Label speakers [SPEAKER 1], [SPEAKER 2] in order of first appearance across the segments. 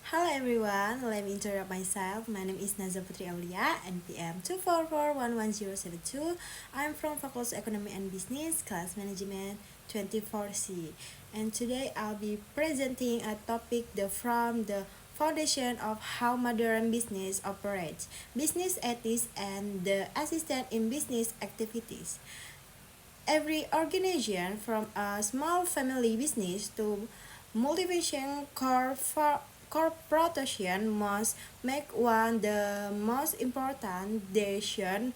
[SPEAKER 1] Hello everyone, let me introduce myself. My name is Naza Putri Aulia, NPM 244111072. I'm from Faculty Economy and Business, Class Management 24C. And today I'll be presenting a topic from the foundation of how modern business operates, business ethics, and the assistant in business activities. Every organization, from a small family business to multinational corporation, must make one the most important decision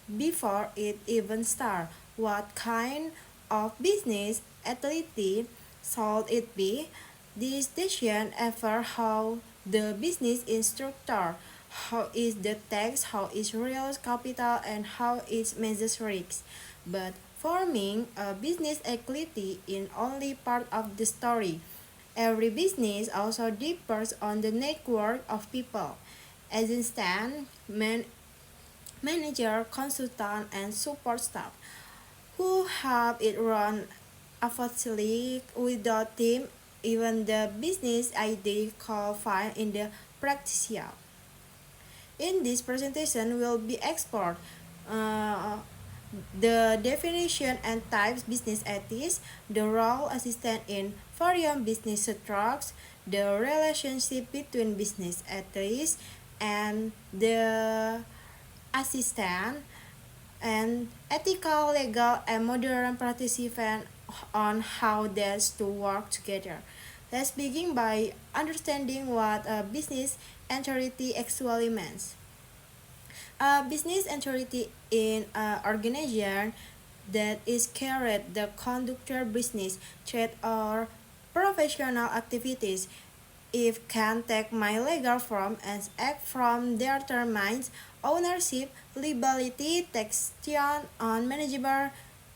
[SPEAKER 1] before it even starts. What kind of business activity should it be? This decision affects how the business is structured, how is the tax, how is real capital, and how it measures risks. But forming a business activity is only part of the story. Every business also differs on the network of people. Assistant, manager, consultant, and support staff who help it run effortlessly. Without team, even the business idea call file in the practice. In this presentation will be explored uh, the definition and types business ethics, the role assistant in various business structures, the relationship between business ethics and the assistant, and ethical, legal, and modern participant on how these to work together. Let's begin by understanding what a business entity actually means. A business entity in an organization that is carried the conductor business, trade, or professional activities. If can take my legal form and act from their terms, ownership, liability, taxation, on manageable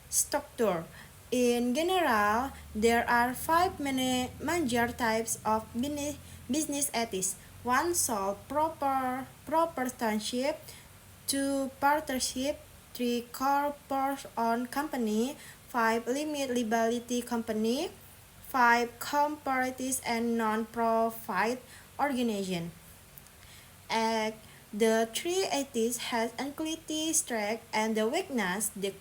[SPEAKER 1] structure. In general, there are five major types of business ethics. One sole proprietorship, two partnership, three corporate-owned company, five limited liability company, five cooperative and non-profit organization. And the three ethics has equity, strength, and the weakness. The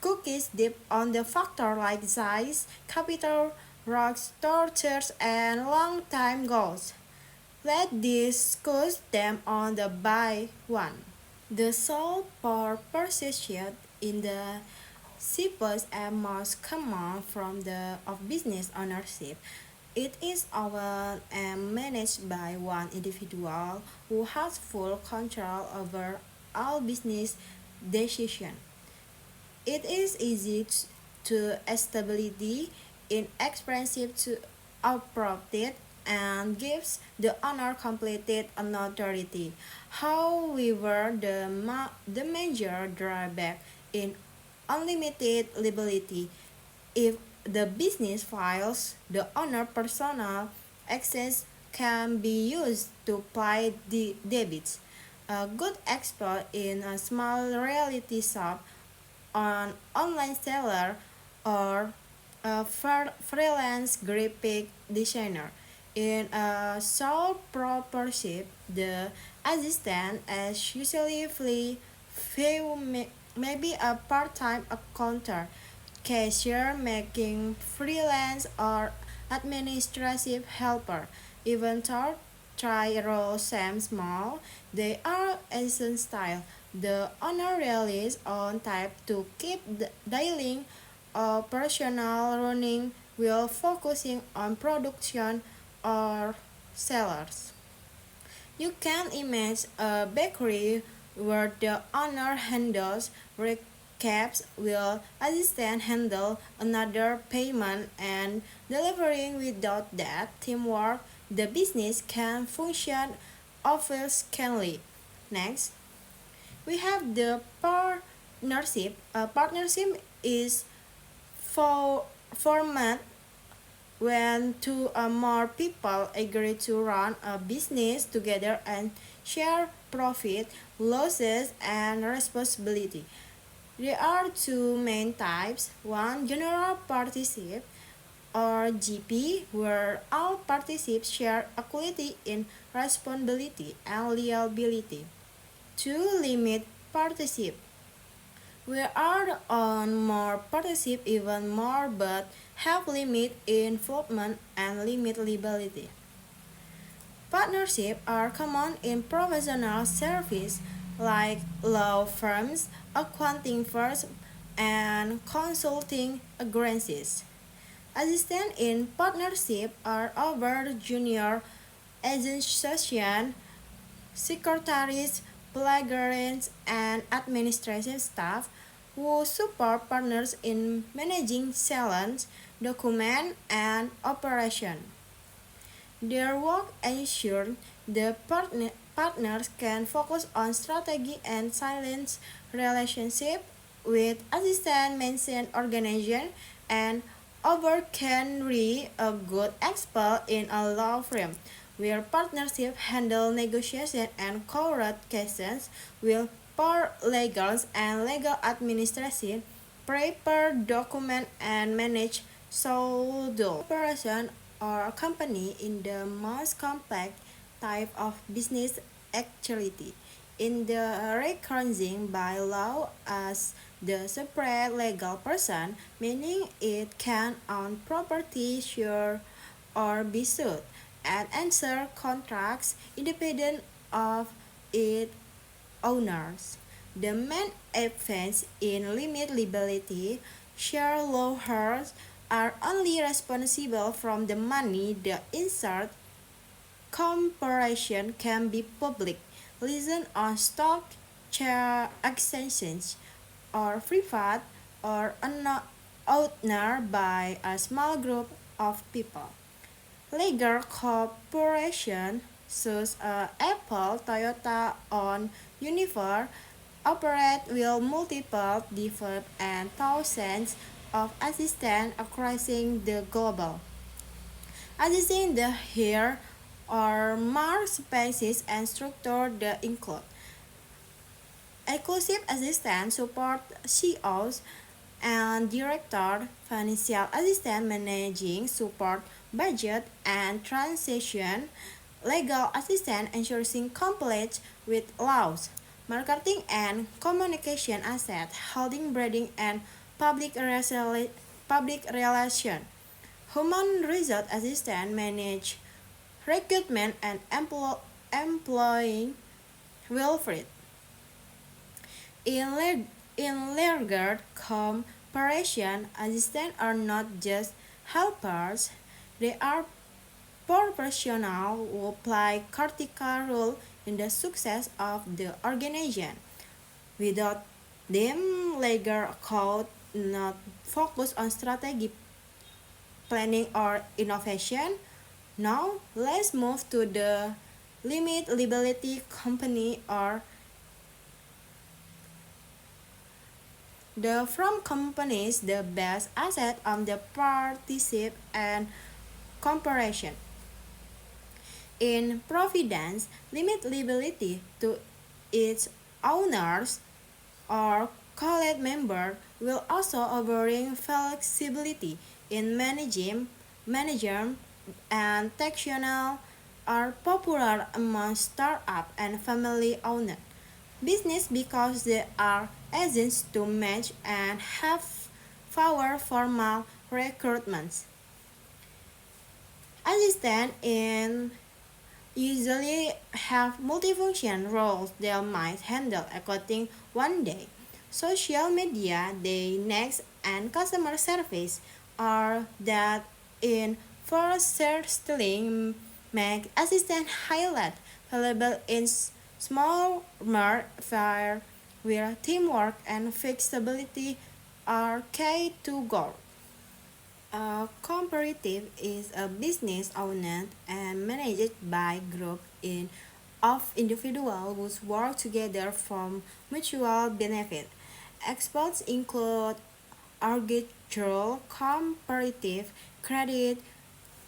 [SPEAKER 1] cookies dip on the factor like size, capital, rocks, tortures, and long-time goals. Let's discuss them on the by one. The sole pursuit in the simplest and most common from the of business ownership. It is owned and managed by one individual who has full control over all business decisions. It is easy to establish, inexpensive to operate, and gives the owner complete authority. However, the major drawback in unlimited liability. If the business fails, the owner personal access can be used to pay the debits. A good expert in a small reality shop, an online seller, or a freelance graphic designer. In a sole proprietorship, the assistant is usually few maybe a part-time accountant, cashier, making freelance or administrative helper. Even though try roles seem small, they are essential. The owner relies on type to keep the daily operational running while focusing on production or sellers. You can imagine a bakery where the owner handles recaps while assistant handle another payment and delivering. Without that teamwork, the business can function efficiently. Next, we have the partnership. A partnership is for format when two or more people agree to run a business together and share profit, losses, and responsibility. There are two main types. One, general partnership. or GP, where all participants share equity in responsibility and liability. To limit participation, we are on more participate even more but have limit involvement and limit liability. Partnerships are common in professional service like law firms, accounting firms, and consulting agencies. Assistants in partnership are over junior association, secretaries, librarians, and administrative staff who support partners in managing sales, document, and operation. Their work ensures the partners can focus on strategy and silence relationship with assistant mentioned organization and over can be a good expert in a law firm where partnership handle negotiation and court cases will paralegals and legal administration prepare document and manage soldo operation or company in the most complex type of business activity in the recognizing by law as the separate legal person, meaning it can own property, share, or be sued, and answer contracts independent of its owners. The main offense in limit liability shareholders are only responsible from the money the insert corporation can be public, listed on stock exchanges, or private or owned by a small group of people. Larger corporations such as Apple, Toyota, or Unilever operate with multiple different and thousands of assistants across the global. Assisting the here are more species and structure that include exclusive assistant support CEOs and director, financial assistant managing support budget and transaction, legal assistant ensuring compliance with laws, marketing and communication asset, holding branding and public relation, human resource assistant manage recruitment and employing welfare. In larger corporation, assistants are not just helpers, they are professionals who play critical role in the success of the organization. Without them, larger could not focus on strategy planning or innovation. Now, let's move to the limit liability company or the from companies the best asset of the participant and corporation. In Providence, limit liability to its owners or college member will also offering flexibility in management and taxation are popular among startup and family owned business because they are agents to match and have fewer formal recruitments. Assistants in usually have multifunction roles they might handle according one day. Social media, the next, and customer service are that in first stealing make assistant highlight valuable in small fire where teamwork and flexibility are key to goal. A cooperative is a business owned and managed by group of individuals who work together for mutual benefit. Examples include agricultural cooperative, credit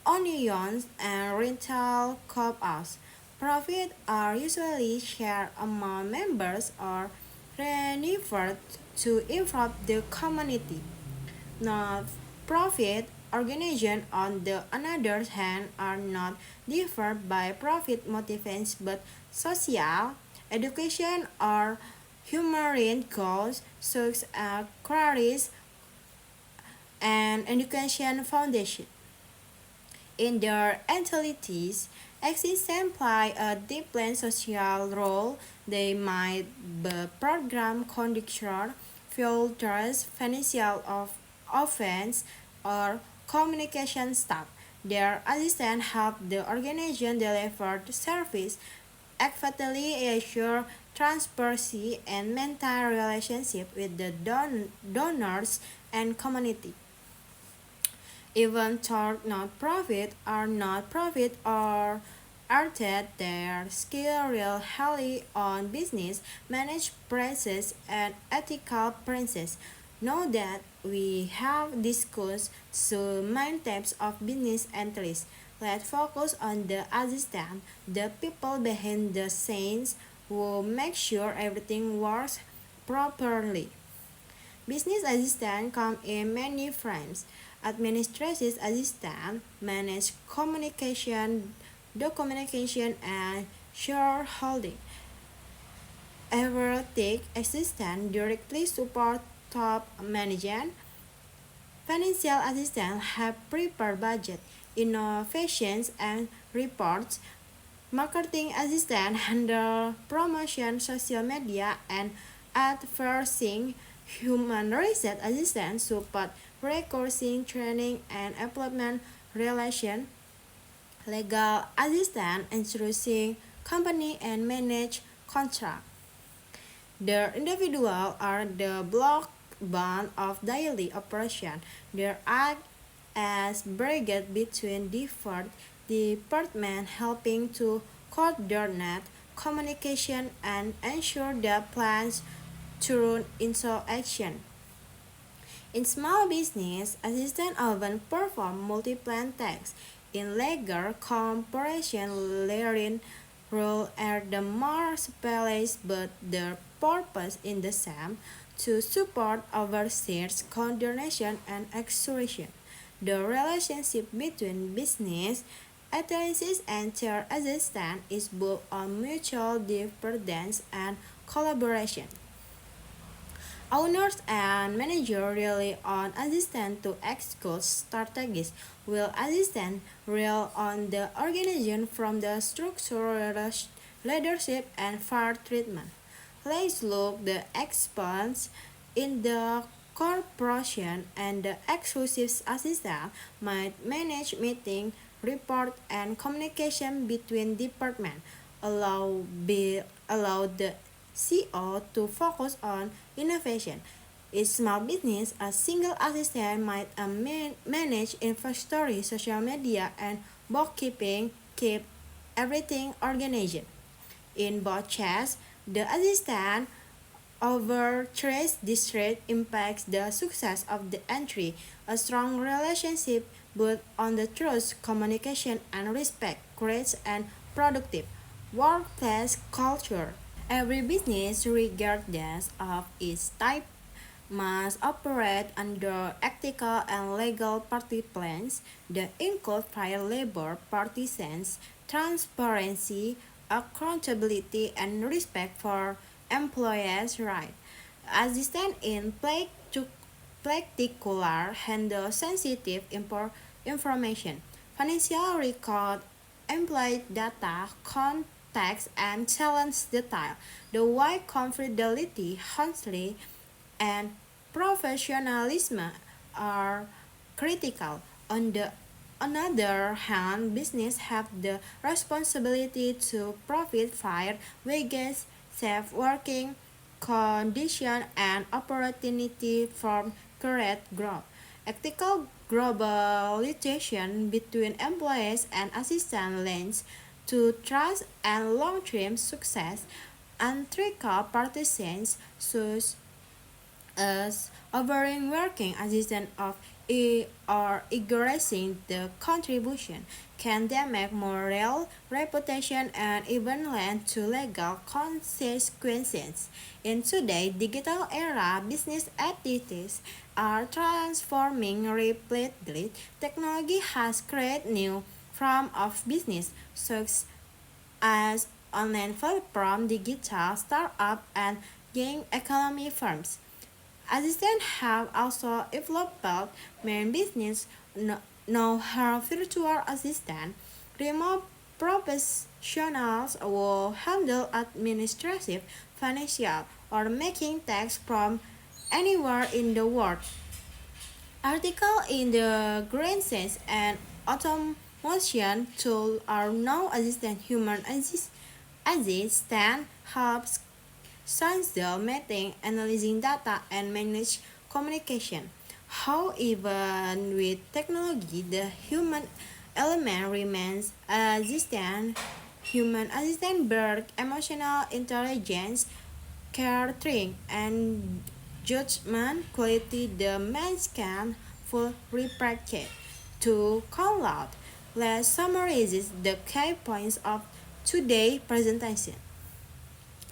[SPEAKER 1] unions, and rental co-ops. Profits are usually shared among members or reinvested to improve the community. Not profit organizations, on the other hand, are not driven by profit motivations but social, education, or humanitarian goals, such as Clarice and Education Foundation. In their entities, existence play a deeply social role. They might be program conductor, filters, financial of offense, or communication staff. Their assistants help the organization deliver the service, effectively assure transparency, and maintain relationship with the donors and community. Even though not-profit or arted their skill really on business, manage prices and ethical principles. Know that we have discussed the main types of business entities. Let's focus on the assistant, the people behind the scenes who make sure everything works properly. Business assistant come in many frames. Administrative assistant manage communication, documentation, and shareholding. Everything assistant directly support top management. Financial assistants have prepared budget, innovations, and reports. Marketing assistant handle promotion, social media, and advertising. Human research assistant support recruiting, training, and employment relation. Legal assistant introducing company and manage contract. The individual are the backbone of daily operation. They act as brigade between different departments, helping to coordinate communication and ensure that plans turn into action. In small business, assistants often perform multiple tasks. In legal corporation, learning roles are the more specialized, but their purpose is the same: to support overseers, coordination, and execution. The relationship between business analysis and chair assistant is built on mutual dependence and collaboration. Owners and managers rely on assistants to execute strategies, while assistants rely on the organization from the structural leadership and fair treatment. Let's look the expense in the corporation, and the exclusive assistant might manage meeting, report, and communication between departments, allow the CEO to focus on innovation. In small business, a single assistant might manage inventory, social media, and bookkeeping, keep everything organized. In both cases, the assistant overtrees district impacts the success of the entry. A strong relationship built on the trust, communication, and respect creates an productive workplace culture. Every business, regardless of its type, must operate under ethical and legal party plans that include fair labor practices, transparency, accountability, and respect for employees' rights. Assistant in particular handle sensitive information, financial record, employee data, context, and challenge detail. The wide confidentiality, honesty, and professionalism are critical. On the other hand, business have the responsibility to provide fair wages, safe working conditions, and opportunity for career growth. Ethical globalization between employees and assistants leads to trust and long-term success. Unethical practices such as offering working assistance of or ignoring the contribution can damage moral reputation and even lead to legal consequences. In today's digital era, business activities are transforming rapidly. Technology has created new forms of business, such as online platform, digital startup, and gig economy firms. Assistants have also developed many business know how virtual assistant, remote professionals will handle administrative, financial, or making tax from anywhere in the world. Article in the Green Sense and automation tool are now assistant human assistant helps science the meeting, analyzing data, and manage communication. How even with technology, the human element remains assistant. Human assistant build emotional intelligence, caring, and judgment quality the man can full replicate. To conclude, let's summarize the key points of today's presentation.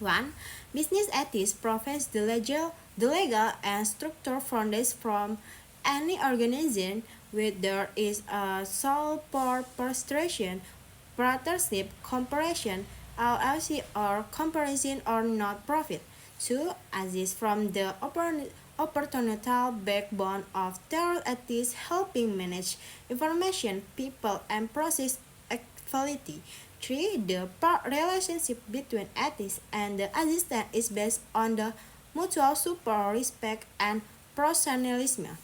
[SPEAKER 1] 1. Business ethics provides the legal and structural foundation from any organization whether is a sole corporation, partnership, corporation, LLC, or corporation or not profit. 2. Assist from the opportunital backbone of their ethics helping manage information, people, and process quality. 3. The relationship between ethics and the assistant is based on the mutual support, respect, and professionalism.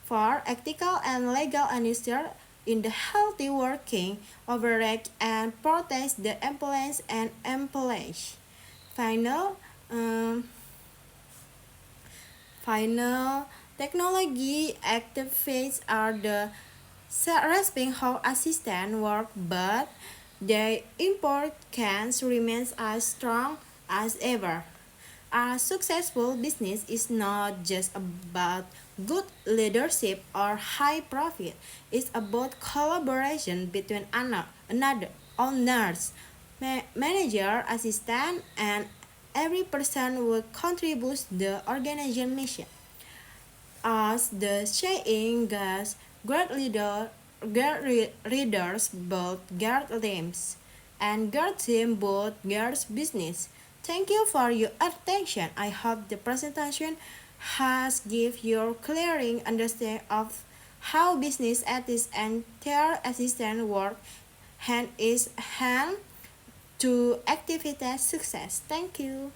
[SPEAKER 1] 4. Ethical and legal honesty in the healthy working overreach and protect the employees and employees. Final, um, final technology activities are the grasping how assistants work, but their importance remains as strong as ever. A successful business is not just about good leadership or high profit. It's about collaboration between another owners, manager, assistant, and every person who contributes the organization mission. As the saying goes, great readers both guard teams and guard team both guards business. Thank you for your attention. I hope the presentation has give you clearing understanding of how business ethics and their assistant work hand in hand to activity success. Thank you.